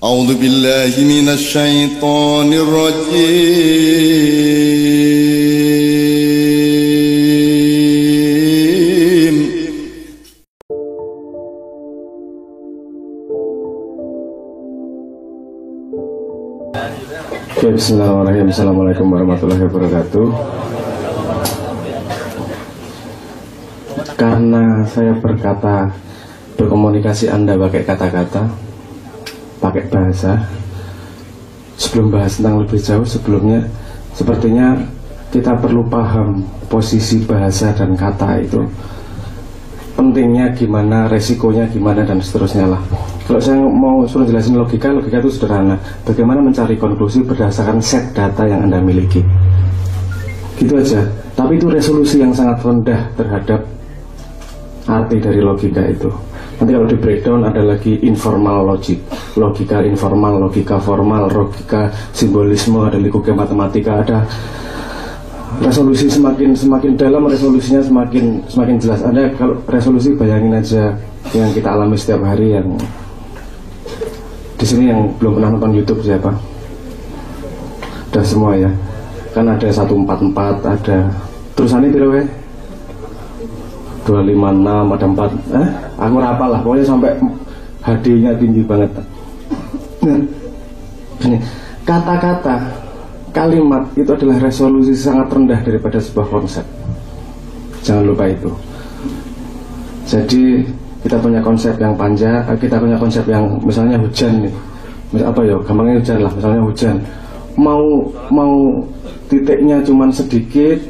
أعوذ بالله من الشيطان الرجيم. Bismillahirrahmanirrahim. Assalamualaikum warahmatullahi wabarakatuh. Karena saya berkomunikasi Anda pakai kata-kata, pakai bahasa. Sebelum bahas tentang lebih jauh, sebelumnya sepertinya kita perlu paham posisi bahasa dan kata itu, pentingnya gimana, resikonya gimana, dan seterusnya lah. Kalau saya mau suruh jelasin logika itu sederhana. Bagaimana mencari konklusi berdasarkan set data yang Anda miliki, gitu aja. Tapi itu resolusi yang sangat rendah terhadap arti dari logika itu. Nanti kalau di breakdown ada lagi informal logic, logika informal, logika formal, logika simbolisme, ada logika matematika, ada resolusi semakin dalam, resolusinya semakin jelas. Anda kalau resolusi bayangin aja yang kita alami setiap hari. Yang di sini yang belum pernah nonton YouTube siapa? Udah semua ya. Kan ada 144, ada terusannya berapa? 256, ada 4. Aku rapal lah, pokoknya sampai HD-nya tinggi banget. Nah, ini kata-kata, kalimat itu adalah resolusi sangat rendah daripada sebuah konsep. Jangan lupa itu. Jadi kita punya konsep yang panjang, kita punya konsep yang misalnya hujan nih, apa ya, gampangnya hujan lah, misalnya hujan, mau titiknya cuman sedikit,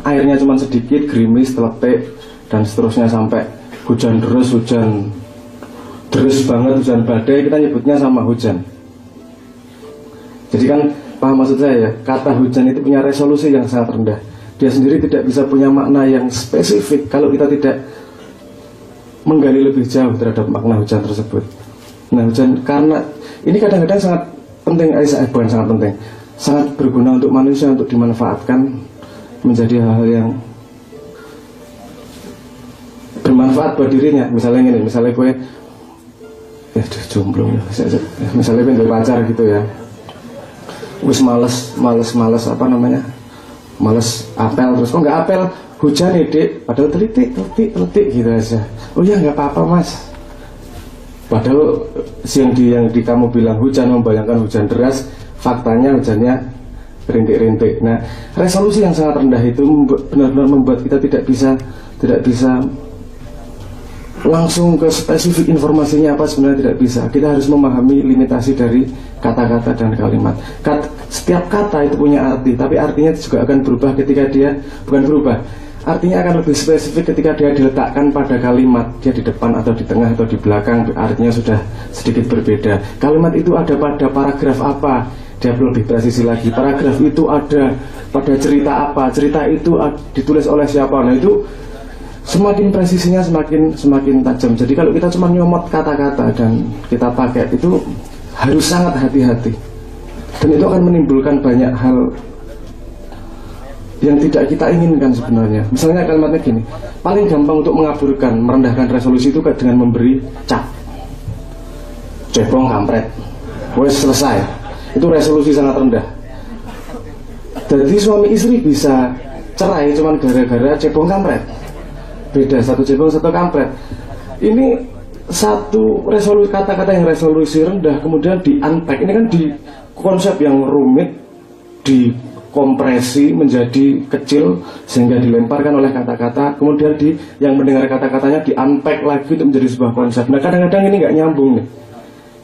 airnya cuman sedikit, gerimis, telepek, dan seterusnya sampai hujan deras banget, hujan badai, kita nyebutnya sama hujan. Jadi kan paham maksud saya ya, kata hujan itu punya resolusi yang sangat rendah. Dia sendiri tidak bisa punya makna yang spesifik kalau kita tidak menggali lebih jauh terhadap makna hujan tersebut. Nah, hujan karena ini kadang-kadang sangat penting, bukan sangat penting, sangat berguna untuk manusia untuk dimanfaatkan menjadi hal-hal yang bermanfaat buat dirinya. Misalnya gini, misalnya gue jomblo ya, misalnya gue dari pacar gitu ya, wis males apel, terus kok nggak apel, hujan nih dek, padahal telitik gitu aja. Oh ya nggak apa-apa mas, padahal yang di kamu bilang hujan membayangkan hujan deras, faktanya hujannya rintik-rintik. Nah, resolusi yang sangat rendah itu benar-benar membuat kita tidak bisa langsung ke spesifik informasinya apa, sebenarnya tidak bisa. Kita harus memahami limitasi dari kata-kata dan kalimat. Setiap kata itu punya arti, tapi artinya juga akan berubah ketika dia, bukan berubah, artinya akan lebih spesifik ketika dia diletakkan pada kalimat. Dia di depan atau di tengah atau di belakang, artinya sudah sedikit berbeda. Kalimat itu ada pada paragraf apa, dia perlu lebih presisi lagi. Paragraf itu ada pada cerita apa, cerita itu ditulis oleh siapa. Nah itu semakin presisinya semakin tajam. Jadi kalau kita cuma nyomot kata-kata dan kita pakai, itu harus sangat hati-hati. Dan itu akan menimbulkan banyak hal yang tidak kita inginkan sebenarnya. Misalnya kalimatnya gini, paling gampang untuk mengaburkan, merendahkan resolusi itu dengan memberi cap, cebong kampret, wes selesai. Itu resolusi sangat rendah. Jadi suami istri bisa cerai cuma gara-gara cebong kampret. Beda, satu cebong satu kampret. Ini satu resolusi, kata-kata yang resolusi rendah kemudian di-unpack. Ini kan di konsep yang rumit dikompresi menjadi kecil sehingga dilemparkan oleh kata-kata, kemudian yang mendengar kata-katanya di-unpack lagi untuk menjadi sebuah konsep. Nah kadang-kadang ini nggak nyambung nih,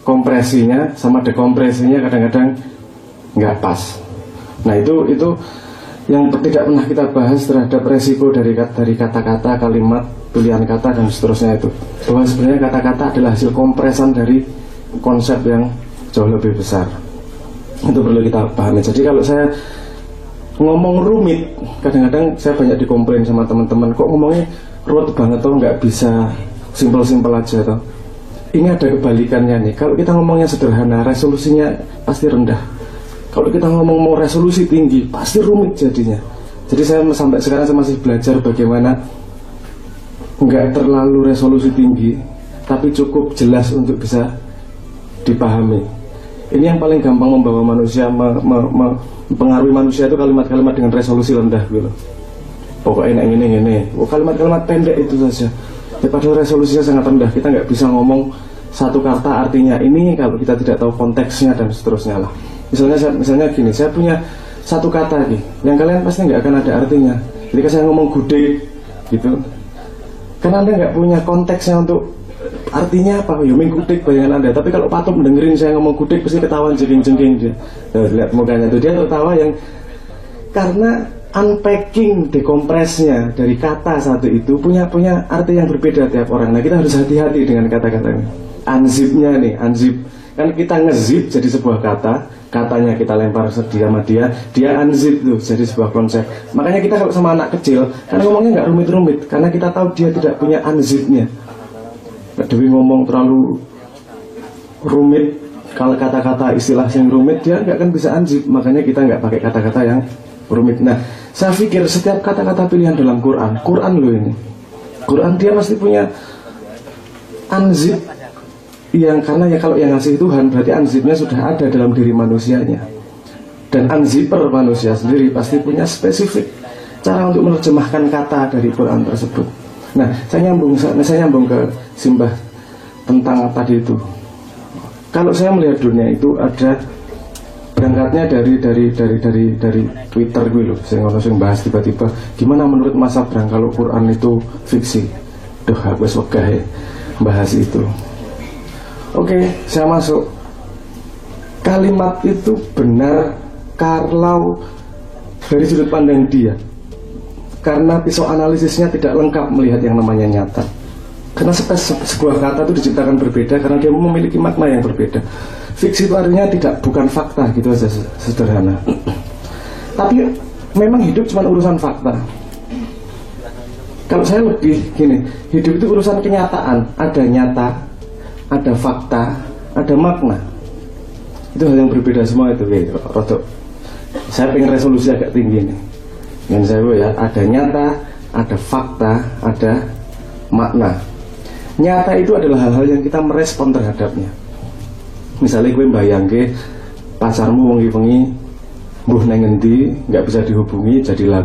kompresinya sama dekompresinya kadang-kadang nggak pas. Nah itu yang tidak pernah kita bahas terhadap resiko dari kata-kata, kalimat, pilihan kata dan seterusnya itu, bahwa sebenarnya kata-kata adalah hasil kompresan dari konsep yang jauh lebih besar. Itu perlu kita pahami. Jadi kalau saya ngomong rumit, kadang-kadang saya banyak dikomplain sama teman-teman, kok ngomongnya ruwet banget toh, nggak bisa simpel-simpel aja toh. Ini ada kebalikannya nih. Kalau kita ngomongnya sederhana, resolusinya pasti rendah. Kalau kita ngomong mau resolusi tinggi, pasti rumit jadinya. Jadi saya sampai sekarang saya masih belajar bagaimana nggak terlalu resolusi tinggi, tapi cukup jelas untuk bisa dipahami. Ini yang paling gampang membawa manusia, mempengaruhi manusia itu kalimat-kalimat dengan resolusi rendah gitu. Pokoknya ini. Kalimat-kalimat pendek itu saja. Padahal resolusinya sangat rendah. Kita nggak bisa ngomong satu kata artinya ini kalau kita tidak tahu konteksnya dan seterusnya lah. Misalnya gini, saya punya satu kata nih, yang kalian pasti nggak akan ada artinya. Ketika saya ngomong gudeg gitu, karena Anda nggak punya konteksnya untuk artinya apa, ya gudeg bayangan Anda. Tapi kalau patung dengerin saya ngomong gudeg pasti ketahuan jengking-jengking dia. Lihat mukanya tuh, dia tertawa yang karena unpacking, dekompresnya dari kata satu itu punya arti yang berbeda tiap orang. Nah, kita harus hati-hati dengan kata-katanya. Unzipnya nih, unzip. Kan kita ngezip jadi sebuah kata, katanya kita lempar sama dia unzip tuh jadi sebuah konsep. Makanya kita kalau sama anak kecil, karena ngomongnya nggak rumit-rumit, karena kita tahu dia tidak punya unzipnya. Dewi ngomong terlalu rumit, kalau kata-kata istilah yang rumit dia nggak akan bisa unzip. Makanya kita nggak pakai kata-kata yang rumit. Nah, saya pikir setiap kata-kata pilihan dalam Quran loh ini, Quran dia pasti punya unzip yang, karena ya kalau yang ngasih Tuhan berarti unzipnya sudah ada dalam diri manusianya. Dan unzipper manusia sendiri pasti punya spesifik cara untuk menerjemahkan kata dari Quran tersebut. Nah, saya nyambung ke Simbah tentang tadi itu. Kalau saya melihat dunia itu ada berangkatnya dari Twitter gue loh. Saya ngomong bahas tiba-tiba gimana menurut Mas Abrang kalau Quran itu fiksi. Duh, aku wegah ya bahas itu. Oke, saya masuk. Kalimat itu benar kalau dari sudut pandang dia, karena pisau analisisnya tidak lengkap melihat yang namanya nyata. Karena sebuah kata itu diciptakan berbeda karena dia memiliki makna yang berbeda. Fiksi itu artinya bukan fakta, gitu aja sederhana. Tapi memang hidup cuma urusan fakta. Kalau saya lebih gini, hidup itu urusan kenyataan. Ada nyata, ada fakta, ada makna. Itu hal yang berbeda semua itu. Rodok. Saya pengen resolusi agak tinggi nih. Yang saya ya, ada nyata, ada fakta, ada makna. Nyata itu adalah hal-hal yang kita merespon terhadapnya. Misalnya gue bayangke pacarmu wengi-wengi mbuh nang ngendi, nggak bisa dihubungi, jadi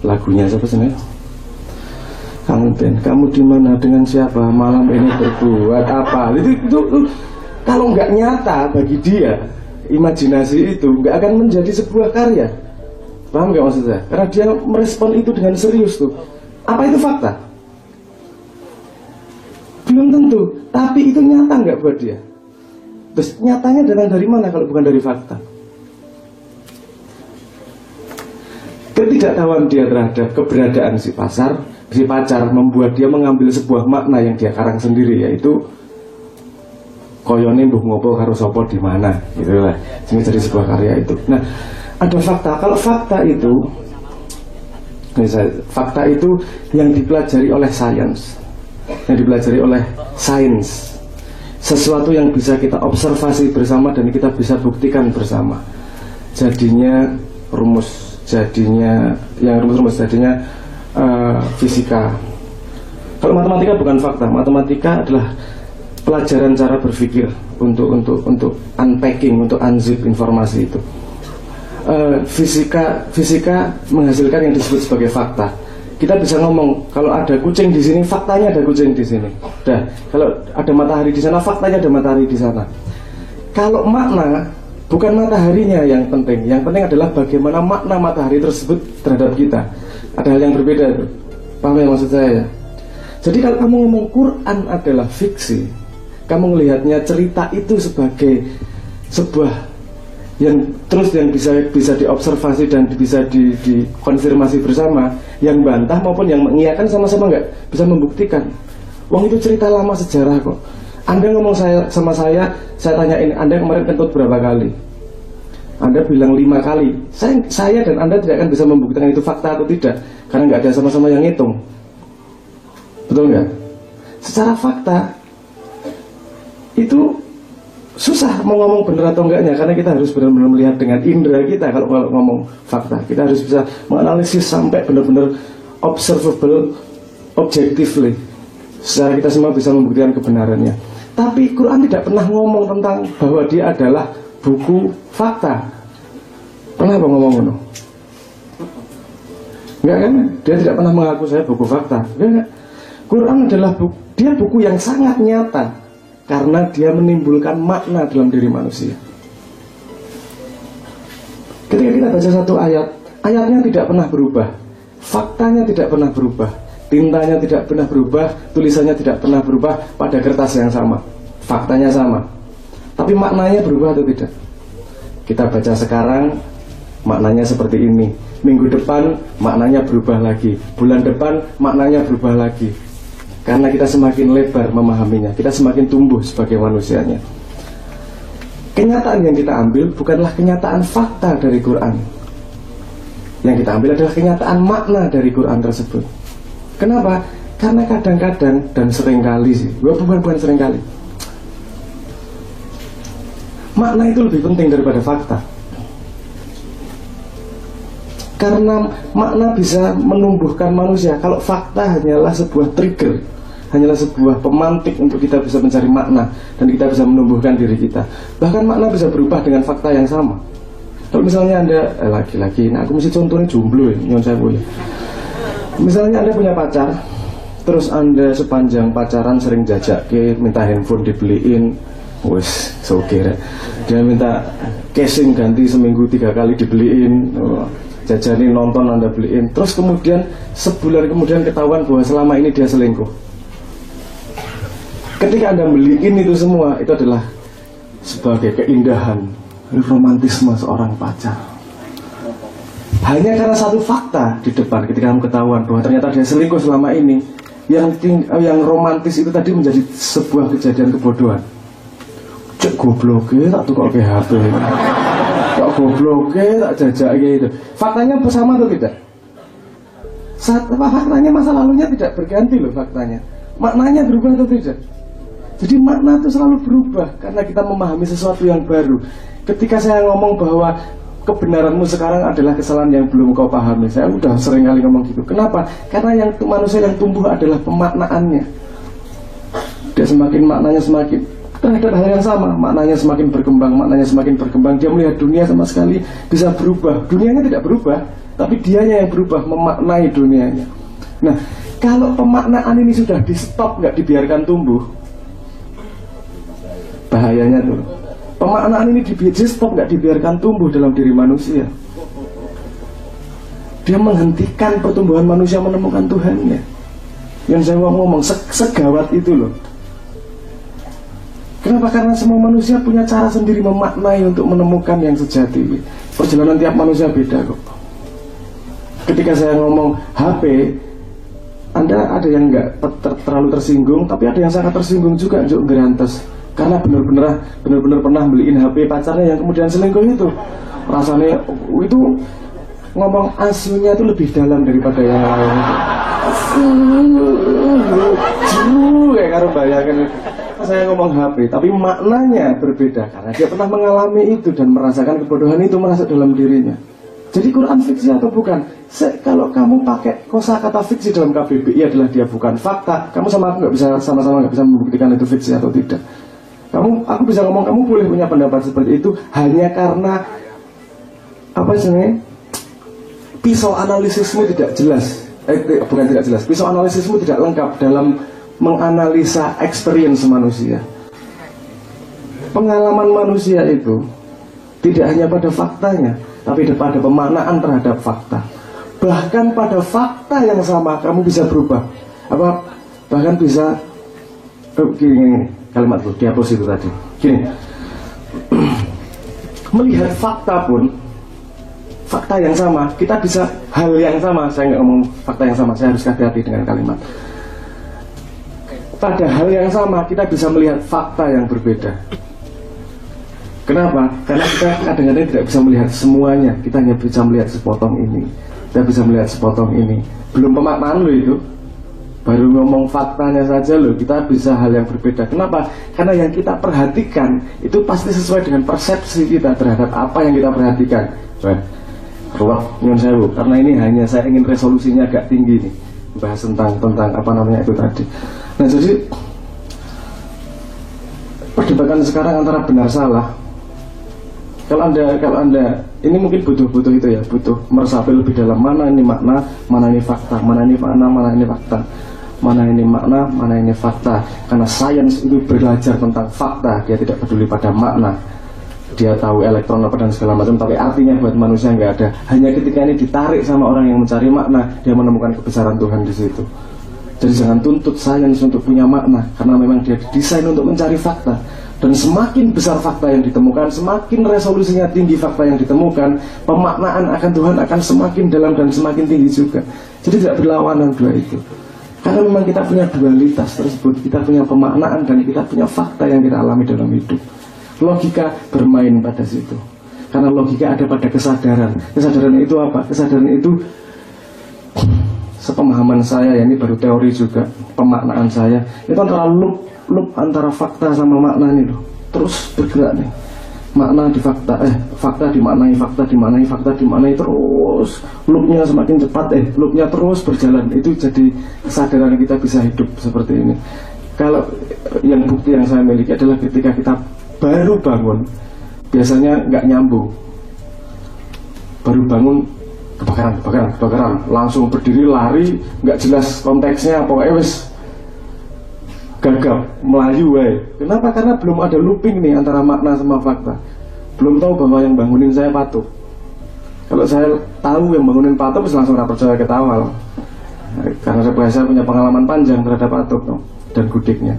lagunya siapa sih? Kamu di mana, dengan siapa, malam ini berbuat apa? Itu kalau nggak nyata bagi dia, imajinasi itu nggak akan menjadi sebuah karya. Paham nggak maksud saya? Karena dia merespon itu dengan serius tuh. Apa itu fakta? Belum tentu, tapi itu nyata nggak buat dia. Terus nyatanya datang dari mana kalau bukan dari fakta? Ketidaktahuan dia terhadap keberadaan si pacar membuat dia mengambil sebuah makna yang dia karang sendiri, yaitu koyone mbuh ngopo karo sapa di mana, gitu lah. Jadi sebuah karya itu. Nah, ada fakta. Kalau fakta itu, misalnya, fakta itu yang dipelajari oleh sains, sesuatu yang bisa kita observasi bersama dan kita bisa buktikan bersama. Jadinya rumus, jadinya fisika. Kalau matematika bukan fakta, matematika adalah pelajaran cara berpikir untuk unpacking, untuk unzip informasi itu. Fisika menghasilkan yang disebut sebagai fakta. Kita bisa ngomong kalau ada kucing di sini, faktanya ada kucing di sini. Kalau ada matahari di sana, faktanya ada matahari di sana. Kalau makna, bukan mataharinya yang penting adalah bagaimana makna matahari tersebut terhadap kita. Ada hal yang berbeda itu. Paham ya maksud saya? Jadi kalau kamu ngomong Quran adalah fiksi, kamu melihatnya cerita itu sebagai sebuah yang bisa diobservasi dan bisa dikonfirmasi bersama, yang bantah maupun yang mengiyakan sama-sama nggak bisa membuktikan. Wong itu cerita lama sejarah kok. Anda ngomong sama saya tanyain Anda kemarin kentut berapa kali, Anda bilang 5 kali. Saya dan Anda tidak akan bisa membuktikan itu fakta atau tidak, karena nggak ada sama-sama yang ngitung. Betul nggak? Secara fakta itu susah mau ngomong benar atau enggaknya, karena kita harus benar-benar melihat dengan indera kita. Kalau ngomong fakta, kita harus bisa menganalisis sampai benar-benar observable, objectively, secara kita semua bisa membuktikan kebenarannya. Tapi Quran tidak pernah ngomong tentang bahwa dia adalah buku fakta. Pernah apa ngomong itu? Enggak kan? Dia tidak pernah mengaku saya buku fakta. Enggak. Quran adalah buku yang sangat nyata karena dia menimbulkan makna dalam diri manusia. Ketika kita baca satu ayat, ayatnya tidak pernah berubah, faktanya tidak pernah berubah, tintanya tidak pernah berubah, tulisannya tidak pernah berubah pada kertas yang sama, faktanya sama, tapi maknanya berubah atau tidak? Kita baca sekarang, maknanya seperti ini. Minggu depan maknanya berubah lagi, bulan depan maknanya berubah lagi. Karena kita semakin lebar memahaminya, kita semakin tumbuh sebagai manusianya. Kenyataan yang kita ambil bukanlah kenyataan fakta dari Quran. Yang kita ambil adalah kenyataan makna dari Quran tersebut. Kenapa? Karena kadang-kadang dan seringkali sih, bukan seringkali, makna itu lebih penting daripada fakta. Karena makna bisa menumbuhkan manusia. Kalau fakta hanyalah sebuah trigger, hanyalah sebuah pemantik untuk kita bisa mencari makna dan kita bisa menumbuhkan diri kita. Bahkan makna bisa berubah dengan fakta yang sama. Kalau misalnya Anda laki-laki, nah aku mesti contohnya jomblo ya, nyon saya boleh. Misalnya Anda punya pacar, terus Anda sepanjang pacaran sering jajak minta handphone dibeliin, wes sokir. Dia minta casing ganti seminggu 3 kali dibeliin, jajanin nonton Anda beliin. Terus kemudian sebulan kemudian ketahuan bahwa selama ini dia selingkuh. Ketika Anda beliin itu semua, itu adalah sebagai keindahan, romantisme seorang pacar. Hanya karena satu fakta di depan, ketika kamu ketahuan bahwa ternyata dia selingkuh selama ini, yang romantis itu tadi menjadi sebuah kejadian kebodohan. Cek gobloknya tak tukar ke HP, tak gobloknya tak jajak gitu. Faktanya bersama atau tidak? Faktanya masa lalunya tidak berganti loh faktanya. Maknanya berubah atau tidak? Jadi makna itu selalu berubah karena kita memahami sesuatu yang baru. Ketika saya ngomong bahwa kebenaranmu sekarang adalah kesalahan yang belum kau pahami, saya udah sering kali ngomong gitu. Kenapa? Karena manusia yang tumbuh adalah pemaknaannya. Dia semakin maknanya semakin terhadap hal yang sama, maknanya semakin berkembang. Dia melihat dunia sama sekali bisa berubah. Dunianya tidak berubah, tapi dianya yang berubah, memaknai dunianya. Nah, kalau pemaknaan ini sudah di stop, nggak dibiarkan tumbuh, bahayanya tuh. Pemaknaan ini di stop, nggak dibiarkan tumbuh dalam diri manusia. Dia menghentikan pertumbuhan manusia menemukan Tuhannya. Yang saya ngomong segawat itu loh. Kenapa? Karena semua manusia punya cara sendiri memaknai untuk menemukan yang sejati. Perjalanan tiap manusia beda kok. Ketika saya ngomong HP, Anda ada yang nggak terlalu tersinggung, tapi ada yang sangat tersinggung juga, Juk Gerantes. Karena benar-benar pernah beliin HP pacarnya yang kemudian selingkuh itu. Rasanya itu ngomong asunya itu lebih dalam daripada yang lain. Kayak karo bayangin saya ngomong HP, tapi maknanya berbeda karena dia pernah mengalami itu dan merasakan kebodohan itu merasa dalam dirinya. Jadi Quran fiksi atau bukan? Kalau kamu pakai kosakata fiksi dalam KBBI adalah dia bukan fakta. Kamu sama aku nggak bisa sama-sama nggak bisa membuktikan itu fiksi atau tidak. Aku bisa ngomong kamu boleh punya pendapat seperti itu hanya karena apa sebenarnya pisau analisismu tidak jelas. Bukan tidak jelas. Pisau analisismu tidak lengkap dalam menganalisa experience manusia. Pengalaman manusia itu tidak hanya pada faktanya, tapi pada pemaknaan terhadap fakta. Bahkan pada fakta yang sama kamu bisa berubah. Bahkan bisa gini, kalimat itu dihapus itu tadi. Gini, melihat fakta pun, fakta yang sama, kita bisa hal yang sama. Saya nggak ngomong fakta yang sama, saya harus hati-hati dengan kalimat. Pada hal yang sama kita bisa melihat fakta yang berbeda. Kenapa? Karena kita kadang-kadang tidak bisa melihat semuanya. Kita hanya bisa melihat sepotong ini, kita bisa melihat sepotong ini. Belum pemaknaan loh itu, baru ngomong faktanya saja loh, kita bisa hal yang berbeda. Kenapa? Karena yang kita perhatikan itu pasti sesuai dengan persepsi kita terhadap apa yang kita perhatikan. Ruang nyon sewu, karena ini hanya saya ingin resolusinya agak tinggi nih, bahas tentang apa namanya itu tadi. Nah jadi perdebatan sekarang antara benar salah. Kalau anda ini mungkin butuh itu ya, butuh meresapi lebih dalam, mana ini makna, mana ini fakta, mana ini makna, mana ini fakta, mana ini makna, mana ini fakta. Karena sains itu belajar tentang fakta, dia tidak peduli pada makna. Dia tahu elektron apa dan segala macam, tapi artinya buat manusia nggak ada. Hanya ketika ini ditarik sama orang yang mencari makna, dia menemukan kebesaran Tuhan di situ. Jadi jangan tuntut sains untuk punya makna, karena memang dia didesain untuk mencari fakta. Dan semakin besar fakta yang ditemukan, semakin resolusinya tinggi fakta yang ditemukan, pemaknaan akan Tuhan akan semakin dalam dan semakin tinggi juga. Jadi tidak berlawanan dua itu. Karena memang kita punya dualitas tersebut, kita punya pemaknaan dan kita punya fakta yang kita alami dalam hidup. Logika bermain pada situ. Karena logika ada pada kesadaran. Kesadaran itu apa? Kesadaran itu, sepemahaman saya ya, ini baru teori juga, pemaknaan saya, itu antara loop antara fakta sama makna nih loh, terus bergerak nih, makna di fakta, fakta dimaknai, fakta dimaknai, fakta dimaknai, terus loopnya semakin cepat, loopnya terus berjalan. Itu jadi kesadaran kita bisa hidup seperti ini. Kalau yang bukti yang saya miliki adalah ketika kita baru bangun, biasanya nggak nyambung, baru bangun kebakaran, langsung berdiri lari, nggak jelas konteksnya, pokoknya wes gagap, melayu wae. Kenapa? Karena belum ada looping nih antara makna sama fakta. Belum tahu bahwa yang bangunin saya patung. Kalau saya tahu yang bangunin patung, langsung gak percaya ketawa loh. Karena saya punya pengalaman panjang terhadap patung no, dan gudiknya.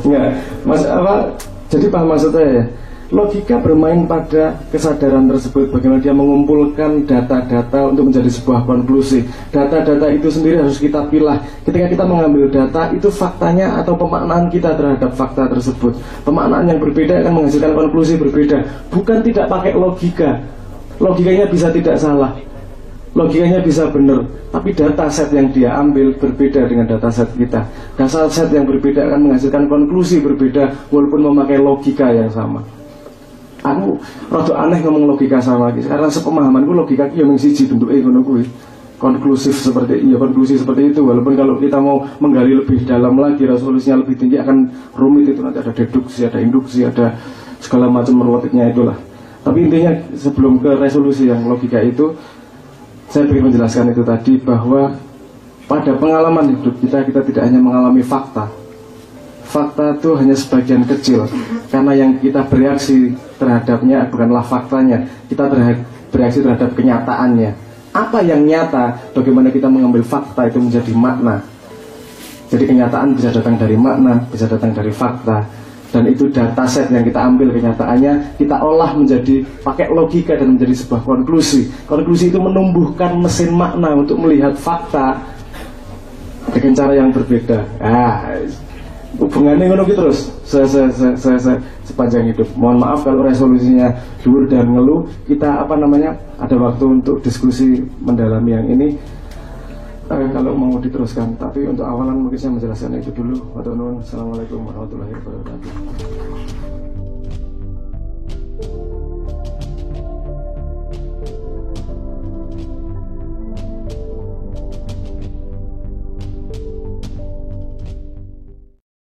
Enggak, mas apa? Jadi paham maksud saya ya? Logika bermain pada kesadaran tersebut, bagaimana dia mengumpulkan data-data untuk menjadi sebuah konklusi. Data-data itu sendiri harus kita pilah. Ketika kita mengambil data, itu faktanya atau pemaknaan kita terhadap fakta tersebut. Pemaknaan yang berbeda akan menghasilkan konklusi berbeda. Bukan tidak pakai logika. Logikanya bisa tidak salah, logikanya bisa benar, tapi dataset yang dia ambil berbeda dengan dataset kita. Dataset yang berbeda akan menghasilkan konklusi berbeda walaupun memakai logika yang sama. Aku rada aneh ngomong logika sama lagi, karena sepemahamanku logika yang siji bentuknya ngono kuwi. Konklusif seperti konklusi seperti itu. Walaupun kalau kita mau menggali lebih dalam lagi, resolusinya lebih tinggi, akan rumit itu, nanti ada deduksi, ada induksi, ada segala macam meruwetnya itulah. Tapi intinya sebelum ke resolusi yang logika itu, saya ingin menjelaskan itu tadi, bahwa pada pengalaman hidup kita tidak hanya mengalami fakta. Fakta itu hanya sebagian kecil, karena yang kita bereaksi terhadapnya bukanlah faktanya, kita bereaksi terhadap kenyataannya. Apa yang nyata, bagaimana kita mengambil fakta itu menjadi makna. Jadi kenyataan bisa datang dari makna, bisa datang dari fakta. Dan itu dataset yang kita ambil kenyataannya, kita olah menjadi pakai logika dan menjadi sebuah konklusi. Konklusi itu menumbuhkan mesin makna untuk melihat fakta dengan cara yang berbeda. Hubungannya ngono gitu terus sepanjang hidup. Mohon maaf kalau resolusinya dhuwur dan ngeluh. Kita ada waktu untuk diskusi mendalami yang ini. Kalau mau diteruskan, tapi untuk awalan mungkin saya menjelaskan itu dulu. Assalamualaikum warahmatullahi wabarakatuh.